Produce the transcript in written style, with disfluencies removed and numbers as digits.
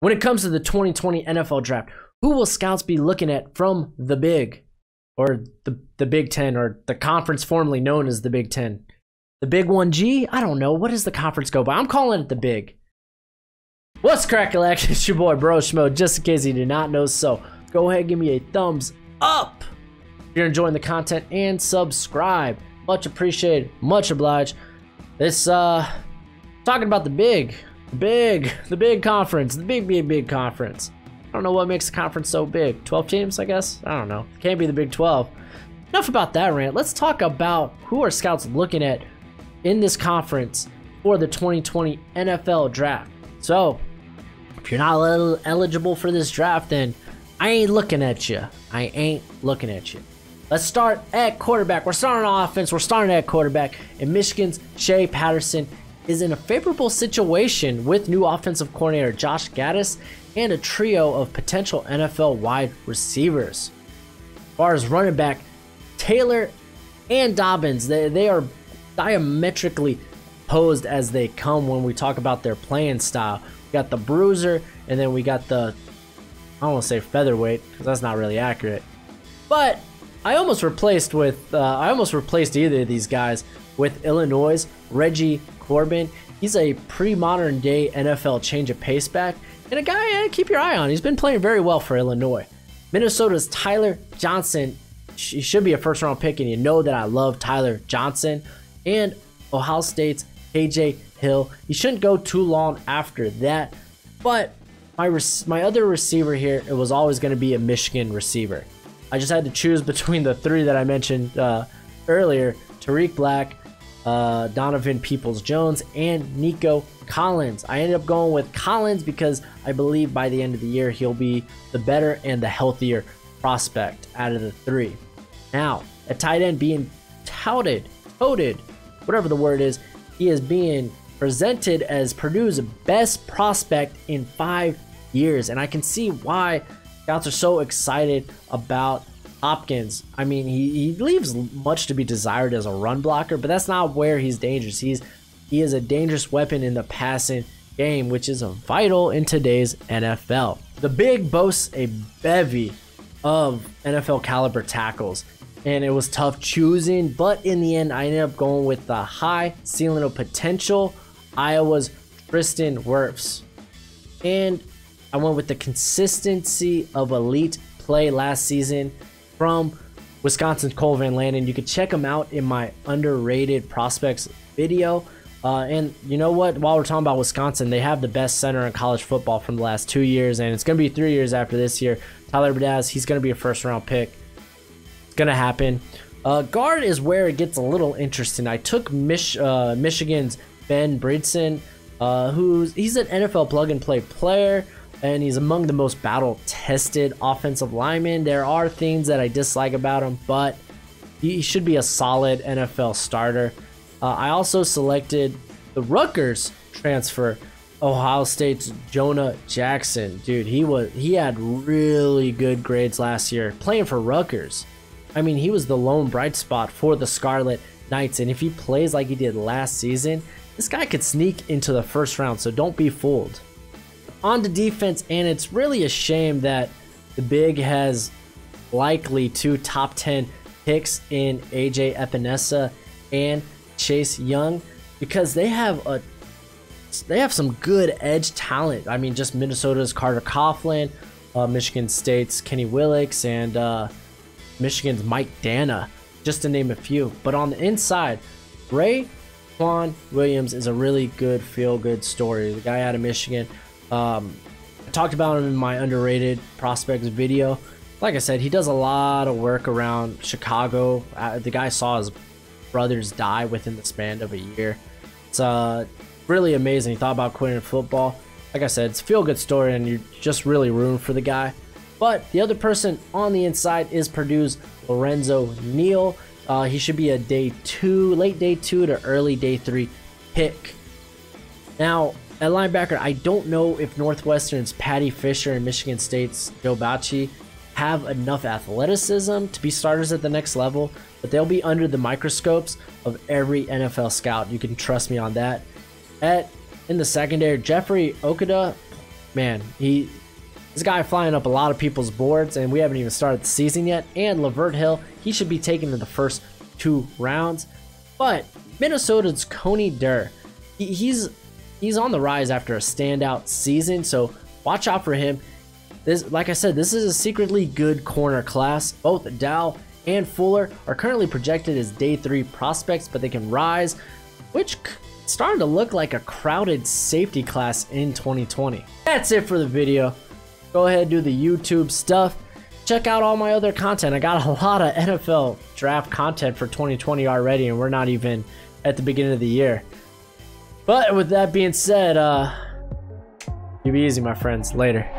When it comes to the 2020 NFL Draft, who will scouts be looking at from the Big, or the Big Ten, or the conference formerly known as the Big Ten? The B1G? I don't know. What does the conference go by? I'm calling it the Big. What's cracking, action? It's your boy Broshmo. Just in case you did not know, so go ahead and give me a thumbs up if you're enjoying the content, and subscribe. Much appreciated. Much obliged. This talking about the big conference, the big conference. I don't know what makes the conference so big. 12 teams, I guess. I don't know. Can't be the Big 12. Enough about that rant. Let's talk about who are scouts looking at in this conference for the 2020 NFL Draft. So, if you're not eligible for this draft, then I ain't looking at you. I ain't looking at you. Let's start at quarterback. We're starting on offense. We're starting at quarterback. And Michigan's Shea Patterson is in a favorable situation with new offensive coordinator Josh Gaddis and a trio of potential NFL wide receivers. As far as running back, Taylor and Dobbins, they are diametrically opposed as they come when we talk about their playing style. We got the bruiser, and then we got the, I don't want to say featherweight because that's not really accurate, but I almost replaced either of these guys with Illinois' Reggie Corbin. He's a pre-modern day NFL change of pace back, and a guy keep your eye on. He's been playing very well for Illinois. Minnesota's Tyler Johnson, he should be a first-round pick, and you know that I love Tyler Johnson. And Ohio State's KJ Hill. He shouldn't go too long after that, but my other receiver here, it was always going to be a Michigan receiver. I just had to choose between the three that I mentioned earlier: Tariq Black, Donovan Peoples-Jones, and Nico Collins. I ended up going with Collins because I believe by the end of the year he'll be the better and the healthier prospect out of the three. Now, at tight end, being touted, whatever the word is, he is being presented as Purdue's best prospect in 5 years, and I can see why scouts are so excited about Hopkins. I mean, he leaves much to be desired as a run blocker, but that's not where he's dangerous. He is a dangerous weapon in the passing game, which is vital in today's NFL. The Big boasts a bevy of NFL caliber tackles, and it was tough choosing, but in the end, I ended up going with the high ceiling of potential, Iowa's Tristan Wirfs. And I went with the consistency of elite play last season from Wisconsin's Cole Van Landen. You can check him out in my underrated prospects video. And you know what? While we're talking about Wisconsin, they have the best center in college football from the last 2 years, and it's going to be 3 years after this year. Tyler Badaz, he's going to be a first-round pick. It's going to happen. Guard is where it gets a little interesting. I took Michigan's Ben Bridson, he's an NFL plug-and-play player, and he's among the most battle-tested offensive linemen. There are things that I dislike about him, but he should be a solid NFL starter. I also selected the Rutgers transfer, Ohio State's Jonah Jackson. Dude, he had really good grades last year playing for Rutgers. I mean, he was the lone bright spot for the Scarlet Knights, and if he plays like he did last season, this guy could sneak into the first round, so don't be fooled. On to defense, and it's really a shame that the Big has likely 2 top 10 picks in AJ Epinesa and Chase Young, because they have some good edge talent. I mean, just Minnesota's Carter Coughlin, Michigan State's Kenny Willix, and Michigan's Mike Dana, just to name a few. But on the inside, Quan Williams is a really good feel-good story. The guy out of Michigan. I talked about him in my underrated prospects video. Like I said, he does a lot of work around Chicago. The guy saw his brothers die within the span of a year. It's really amazing. He thought about quitting football. Like I said, it's a feel-good story, and you're just really rooting for the guy. But the other person on the inside is Purdue's Lorenzo Neal. He should be a late day 2 to early day 3 pick. Now, at linebacker, I don't know if Northwestern's Patty Fisher and Michigan State's Joe Bacci have enough athleticism to be starters at the next level, but they'll be under the microscopes of every NFL scout. You can trust me on that. In the secondary, Jeffrey Okudah, man, this guy flying up a lot of people's boards, and we haven't even started the season yet. And Lavert Hill, he should be taken in the first 2 rounds. But Minnesota's Coney Durr, he's on the rise after a standout season, so watch out for him. This, like I said, this is a secretly good corner class. Both Dow and Fuller are currently projected as day 3 prospects, but they can rise, which starting to look like a crowded safety class in 2020. That's it for the video. Go ahead and do the YouTube stuff. Check out all my other content. I got a lot of NFL draft content for 2020 already, and we're not even at the beginning of the year. But with that being said, you be easy, my friends. Later.